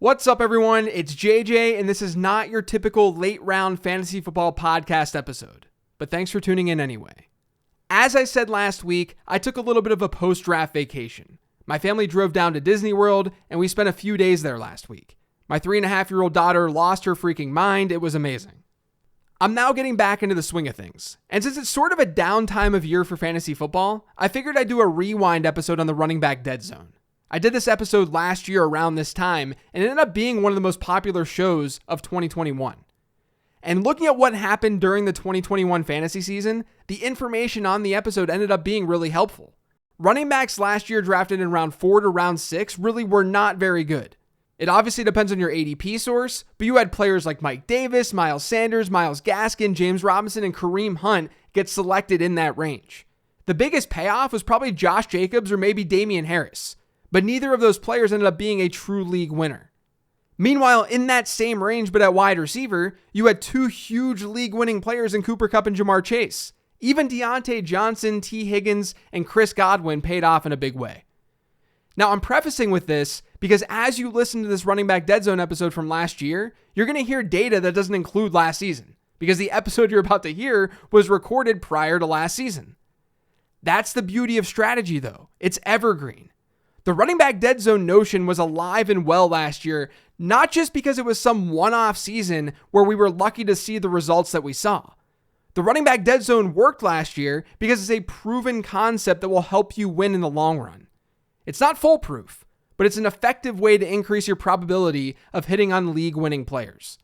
What's up, everyone? It's JJ, and this is not your typical late round fantasy football podcast episode, but thanks for tuning in anyway. As I said last week, I took a little bit of a post-draft vacation. My family drove down to Disney World, and we spent a few days there last week. My 3.5-year-old daughter lost her freaking mind. It was amazing. I'm now getting back into the swing of things, and since it's sort of a down time of year for fantasy football, I figured I'd do a rewind episode on the running back dead zone. I did this episode last year around this time, and it ended up being one of the most popular shows of 2021. And looking at what happened during the 2021 fantasy season, the information on the episode ended up being really helpful. Running backs last year drafted in round 4 to round 6 really were not very good. It obviously depends on your ADP source, but you had players like Mike Davis, Miles Sanders, Myles Gaskin, James Robinson, and Kareem Hunt get selected in that range. The biggest payoff was probably Josh Jacobs or maybe Damian Harris, but neither of those players ended up being a true league winner. Meanwhile, in that same range, but at wide receiver, you had two huge league-winning players in Cooper Kupp and Jamar Chase. Even Deontay Johnson, T. Higgins, and Chris Godwin paid off in a big way. Now, I'm prefacing with this because as you listen to this running back dead zone episode from last year, you're going to hear data that doesn't include last season, because the episode you're about to hear was recorded prior to last season. That's the beauty of strategy, though. It's evergreen. The running back dead zone notion was alive and well last year, not just because it was some one-off season where we were lucky to see the results that we saw. The running back dead zone worked last year because it's a proven concept that will help you win in the long run. It's not foolproof, but it's an effective way to increase your probability of hitting on league-winning players.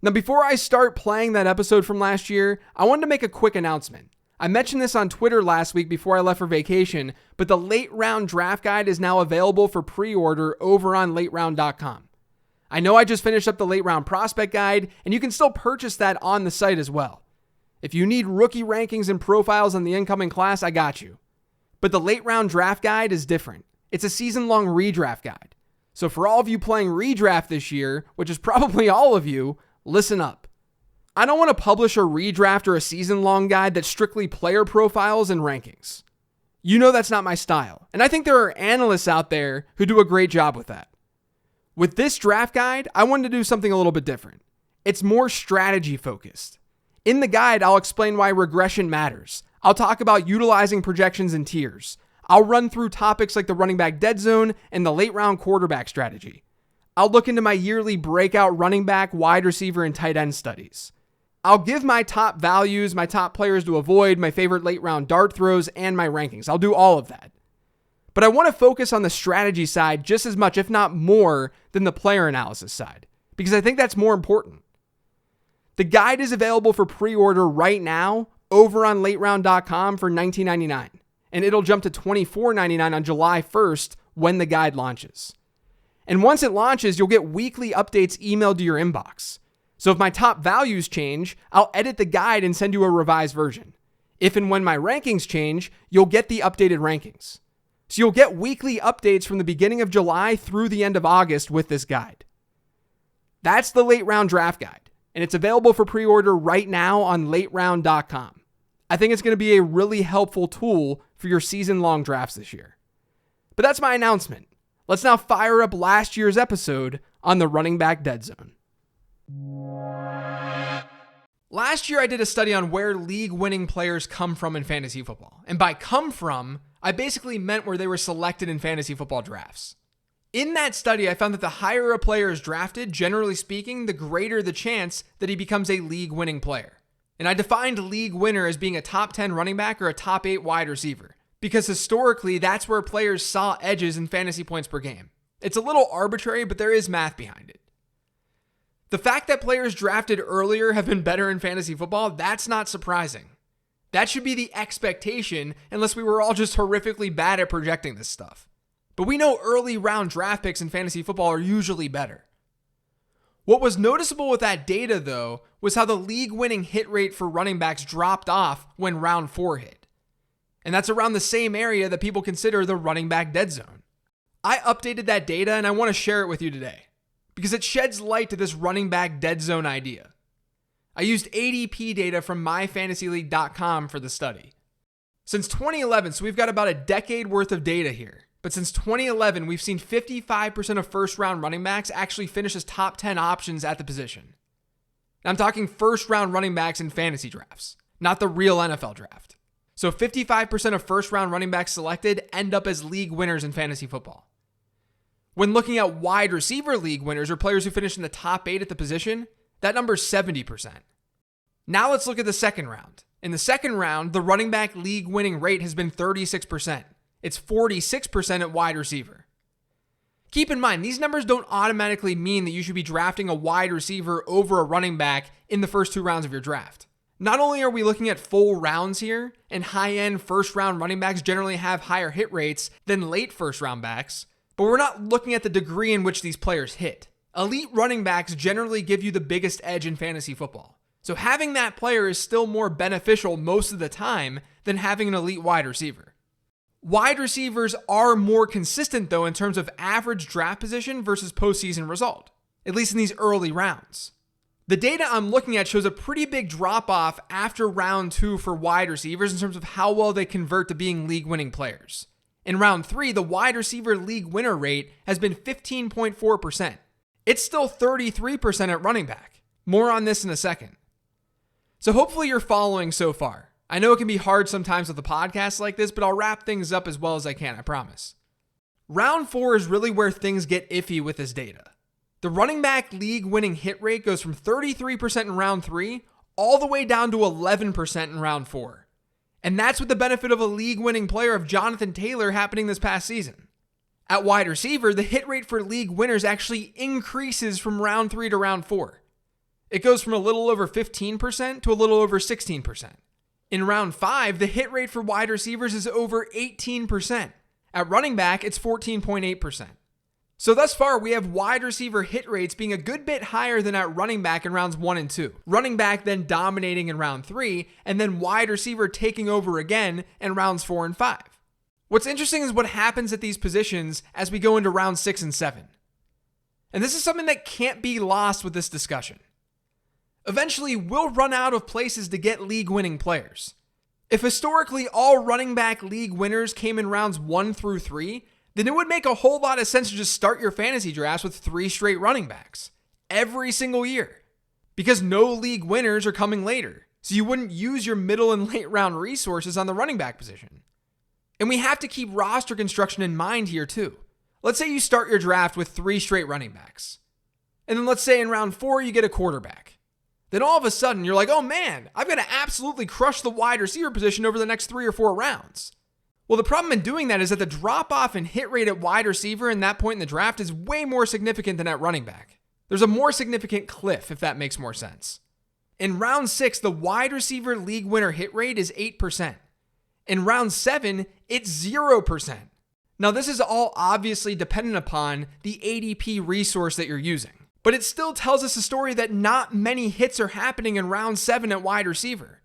Now, before I start playing that episode from last year, I wanted to make a quick announcement. I mentioned this on Twitter last week before I left for vacation, but the late round draft guide is now available for pre-order over on lateround.com. I know I just finished up the late round prospect guide, and you can still purchase that on the site as well. If you need rookie rankings and profiles on the incoming class, I got you. But the late round draft guide is different. It's a season-long redraft guide. So for all of you playing redraft this year, which is probably all of you, listen up. I don't want to publish a redraft or a season-long guide that's strictly player profiles and rankings. You know that's not my style, and I think there are analysts out there who do a great job with that. With this draft guide, I wanted to do something a little bit different. It's more strategy-focused. In the guide, I'll explain why regression matters. I'll talk about utilizing projections and tiers. I'll run through topics like the running back dead zone and the late-round quarterback strategy. I'll look into my yearly breakout running back, wide receiver, and tight end studies. I'll give my top values, my top players to avoid, my favorite late round dart throws, and my rankings. I'll do all of that. But I want to focus on the strategy side just as much, if not more, than the player analysis side, because I think that's more important. The guide is available for pre-order right now over on lateround.com for $19.99, and it'll jump to $24.99 on July 1st when the guide launches. And once it launches, you'll get weekly updates emailed to your inbox. So if my top values change, I'll edit the guide and send you a revised version. If and when my rankings change, you'll get the updated rankings. So you'll get weekly updates from the beginning of July through the end of August with this guide. That's the late round draft guide, and it's available for pre-order right now on lateround.com. I think it's going to be a really helpful tool for your season-long drafts this year. But that's my announcement. Let's now fire up last year's episode on the running back dead zone. Last year, I did a study on where league-winning players come from in fantasy football. And by come from, I basically meant where they were selected in fantasy football drafts. In that study, I found that the higher a player is drafted, generally speaking, the greater the chance that he becomes a league-winning player. And I defined league winner as being a top 10 running back or a top 8 wide receiver, because historically, that's where players saw edges in fantasy points per game. It's a little arbitrary, but there is math behind it. The fact that players drafted earlier have been better in fantasy football, that's not surprising. That should be the expectation, unless we were all just horrifically bad at projecting this stuff. But we know early round draft picks in fantasy football are usually better. What was noticeable with that data, though, was how the league-winning hit rate for running backs dropped off when round 4 hit. And that's around the same area that people consider the running back dead zone. I updated that data, and I want to share it with you today, because it sheds light to this running back dead zone idea. I used ADP data from myfantasyleague.com for the study. Since 2011, so we've got about a decade worth of data here, But since 2011, we've seen 55% of first-round running backs actually finish as top 10 options at the position. Now, I'm talking first-round running backs in fantasy drafts, not the real NFL draft. So 55% of first-round running backs selected end up as league winners in fantasy football. When looking at wide receiver league winners or players who finish in the top 8 at the position, that number is 70%. Now let's look at the second round. In the second round, the running back league winning rate has been 36%. It's 46% at wide receiver. Keep in mind, these numbers don't automatically mean that you should be drafting a wide receiver over a running back in the first 2 rounds of your draft. Not only are we looking at full rounds here, and high-end first-round running backs generally have higher hit rates than late first-round backs, but we're not looking at the degree in which these players hit. Elite running backs generally give you the biggest edge in fantasy football. So having that player is still more beneficial most of the time than having an elite wide receiver. Wide receivers are more consistent, though, in terms of average draft position versus postseason result, at least in these early rounds. The data I'm looking at shows a pretty big drop-off after round 2 for wide receivers in terms of how well they convert to being league-winning players. In round 3, the wide receiver league winner rate has been 15.4%. It's still 33% at running back. More on this in a second. So hopefully you're following so far. I know it can be hard sometimes with a podcast like this, but I'll wrap things up as well as I can, I promise. Round 4 is really where things get iffy with this data. The running back league winning hit rate goes from 33% in round 3 all the way down to 11% in round 4. And that's with the benefit of a league winning player of Jonathan Taylor happening this past season. At wide receiver, the hit rate for league winners actually increases from round 3 to round 4. It goes from a little over 15% to a little over 16%. In round 5, the hit rate for wide receivers is over 18%. At running back, it's 14.8%. So thus far, we have wide receiver hit rates being a good bit higher than at running back in rounds 1 and 2. Running back then dominating in round 3, and then wide receiver taking over again in rounds 4 and 5. What's interesting is what happens at these positions as we go into round 6 and 7. And this is something that can't be lost with this discussion. Eventually, we'll run out of places to get league-winning players. If historically all running back league winners came in rounds 1 through 3, then it would make a whole lot of sense to just start your fantasy drafts with 3 straight running backs every single year. Because no league winners are coming later, so you wouldn't use your middle and late round resources on the running back position. And we have to keep roster construction in mind here too. Let's say you start your draft with 3 straight running backs. And then let's say in round 4 you get a quarterback. Then all of a sudden you're like, oh man, I've got to absolutely crush the wide receiver position over the next 3 or 4 rounds. Well, the problem in doing that is that the drop-off in hit rate at wide receiver in that point in the draft is way more significant than at running back. There's a more significant cliff, if that makes more sense. In round 6, the wide receiver league winner hit rate is 8%. In round 7, it's 0%. Now, this is all obviously dependent upon the ADP resource that you're using. But it still tells us a story that not many hits are happening in round 7 at wide receiver.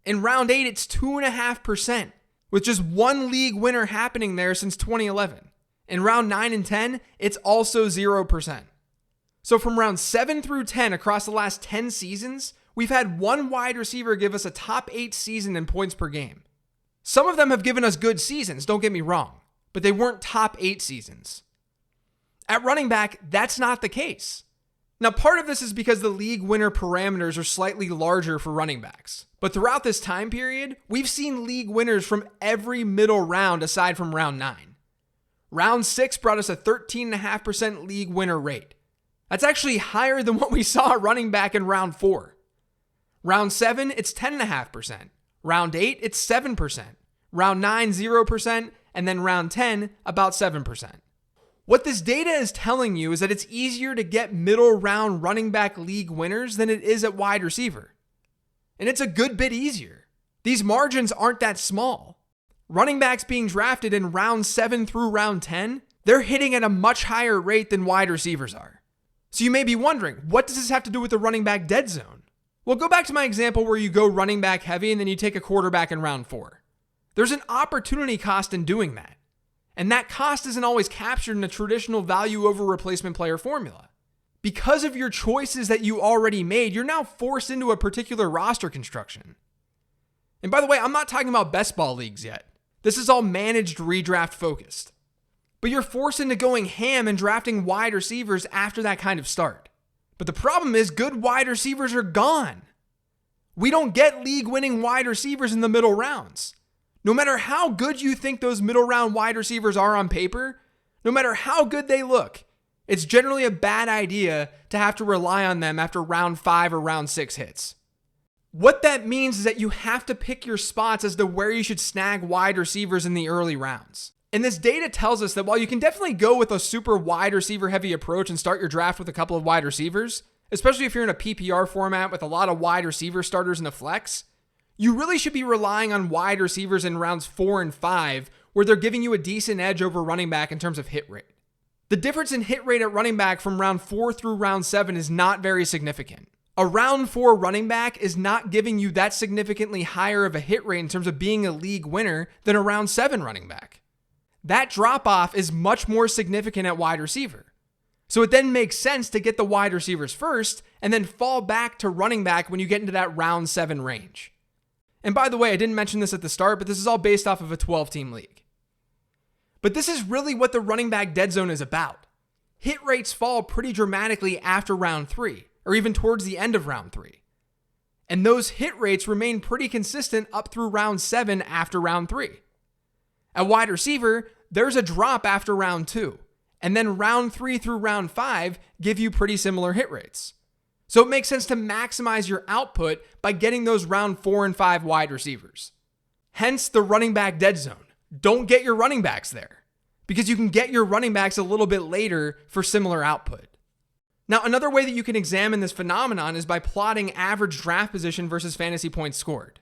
In round 8, it's 2.5%, with just 1 league winner happening there since 2011. In round 9 and 10, it's also 0%. So from round 7 through 10 across the last 10 seasons, we've had 1 wide receiver give us a top 8 season in points per game. Some of them have given us good seasons, don't get me wrong, but they weren't top 8 seasons. At running back, that's not the case. Now, part of this is because the league winner parameters are slightly larger for running backs. But throughout this time period, we've seen league winners from every middle round aside from round 9. Round 6 brought us a 13.5% league winner rate. That's actually higher than what we saw at running back in round 4. Round 7, it's 10.5%. Round 8, it's 7%. Round 9, 0%. And then round 10, about 7%. What this data is telling you is that it's easier to get middle round running back league winners than it is at wide receiver. And it's a good bit easier. These margins aren't that small. Running backs being drafted in round 7 through round 10, they're hitting at a much higher rate than wide receivers are. So you may be wondering, what does this have to do with the running back dead zone? Well, go back to my example where you go running back heavy and then you take a quarterback in round 4. There's an opportunity cost in doing that. And that cost isn't always captured in a traditional value over replacement player formula. Because of your choices that you already made, you're now forced into a particular roster construction. And by the way, I'm not talking about best ball leagues yet. This is all managed redraft focused. But you're forced into going ham and drafting wide receivers after that kind of start. But the problem is good wide receivers are gone. We don't get league-winning wide receivers in the middle rounds. No matter how good you think those middle round wide receivers are on paper, no matter how good they look, it's generally a bad idea to have to rely on them after round 5 or round 6 hits. What that means is that you have to pick your spots as to where you should snag wide receivers in the early rounds. And this data tells us that while you can definitely go with a super wide receiver heavy approach and start your draft with a couple of wide receivers, especially if you're in a PPR format with a lot of wide receiver starters in a flex, you really should be relying on wide receivers in rounds 4 and 5 where they're giving you a decent edge over running back in terms of hit rate. The difference in hit rate at running back from round 4 through round 7 is not very significant. A round 4 running back is not giving you that significantly higher of a hit rate in terms of being a league winner than a round 7 running back. That drop off is much more significant at wide receiver. So it then makes sense to get the wide receivers first and then fall back to running back when you get into that round 7 range. And by the way, I didn't mention this at the start, but this is all based off of a 12-team league. But this is really what the running back dead zone is about. Hit rates fall pretty dramatically after round 3, or even towards the end of round 3. And those hit rates remain pretty consistent up through round 7 after round 3. At wide receiver, there's a drop after round 2, and then round 3 through round 5 give you pretty similar hit rates. So it makes sense to maximize your output by getting those round 4 and 5 wide receivers. Hence the running back dead zone. Don't get your running backs there, because you can get your running backs a little bit later for similar output. Now, another way that you can examine this phenomenon is by plotting average draft position versus fantasy points scored.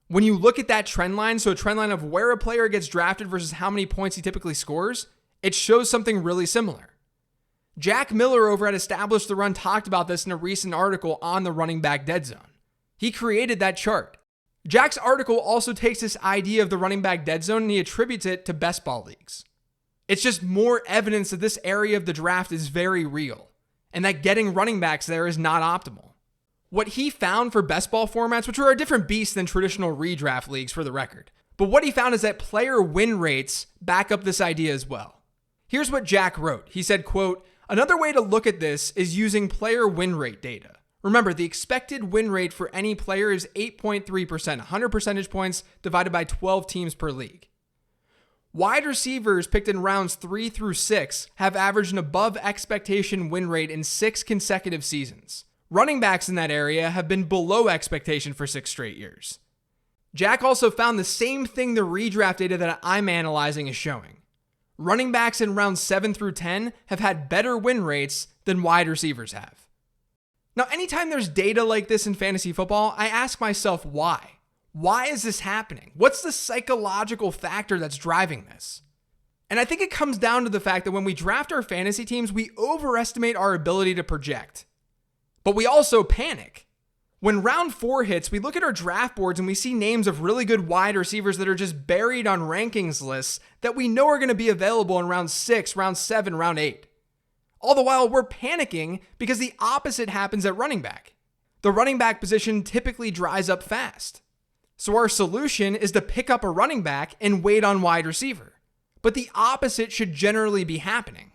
When you look at that trend line, so a trend line of where a player gets drafted versus how many points he typically scores, it shows something really similar. Jack Miller over at Establish the Run talked about this in a recent article on the running back dead zone. He created that chart. Jack's article also takes this idea of the running back dead zone and he attributes it to best ball leagues. It's just more evidence that this area of the draft is very real and that getting running backs there is not optimal. What he found for best ball formats, which are a different beast than traditional redraft leagues for the record, but what he found is that player win rates back up this idea as well. Here's what Jack wrote. He said, quote, "Another way to look at this is using player win rate data. Remember, the expected win rate for any player is 8.3%, 100 percentage points divided by 12 teams per league. Wide receivers picked in rounds 3 through 6 have averaged an above expectation win rate in 6 consecutive seasons. Running backs in that area have been below expectation for 6 straight years." Jack also found the same thing the redraft data that I'm analyzing is showing. Running backs in rounds 7 through 10 have had better win rates than wide receivers have. Now, anytime there's data like this in fantasy football, I ask myself why. Why is this happening? What's the psychological factor that's driving this? And I think it comes down to the fact that when we draft our fantasy teams, we overestimate our ability to project. But we also panic. When round 4 hits, we look at our draft boards and we see names of really good wide receivers that are just buried on rankings lists that we know are going to be available in round 6, round 7, round 8. All the while, we're panicking because the opposite happens at running back. The running back position typically dries up fast. So our solution is to pick up a running back and wait on wide receiver. But the opposite should generally be happening.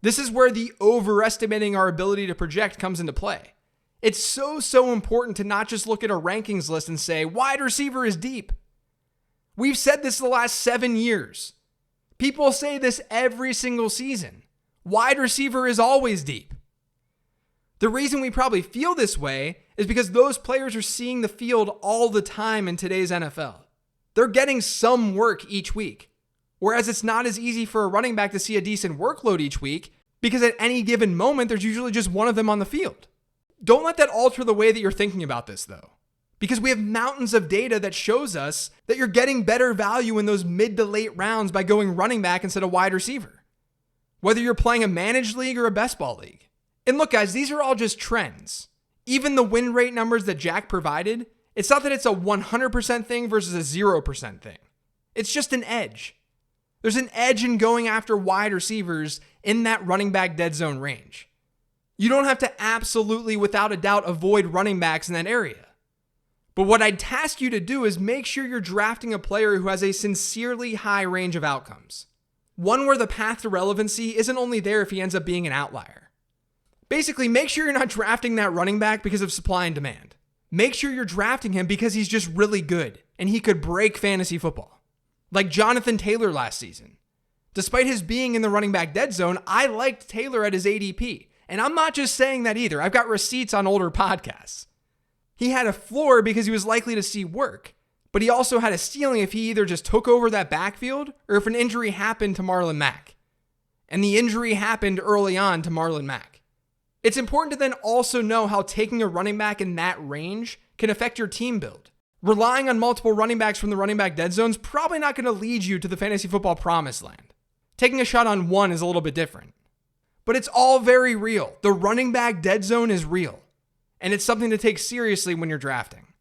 This is where the overestimating our ability to project comes into play. It's so important to not just look at a rankings list and say, wide receiver is deep. We've said this the last 7 years. People say this every single season. Wide receiver is always deep. The reason we probably feel this way is because those players are seeing the field all the time in today's NFL. They're getting some work each week. Whereas it's not as easy for a running back to see a decent workload each week because at any given moment, there's usually just one of them on the field. Don't let that alter the way that you're thinking about this though, because we have mountains of data that shows us that you're getting better value in those mid to late rounds by going running back instead of wide receiver, whether you're playing a managed league or a best ball league. And look guys, these are all just trends. Even the win rate numbers that Jack provided, it's not that it's a 100% thing versus a 0% thing. It's just an edge. There's an edge in going after wide receivers in that running back dead zone range. You don't have to absolutely, without a doubt, avoid running backs in that area. But what I'd task you to do is make sure you're drafting a player who has a sincerely high range of outcomes. One where the path to relevancy isn't only there if he ends up being an outlier. Basically, make sure you're not drafting that running back because of supply and demand. Make sure you're drafting him because he's just really good and he could break fantasy football. Like Jonathan Taylor last season. Despite his being in the running back dead zone, I liked Taylor at his ADP. And I'm not just saying that either. I've got receipts on older podcasts. He had a floor because he was likely to see work, but he also had a ceiling if he either just took over that backfield or if an injury happened to Marlon Mack. And the injury happened early on to Marlon Mack. It's important to then also know how taking a running back in that range can affect your team build. Relying on multiple running backs from the running back dead zone is probably not going to lead you to the fantasy football promised land. Taking a shot on one is a little bit different. But it's all very real. The running back dead zone is real. And it's something to take seriously when you're drafting.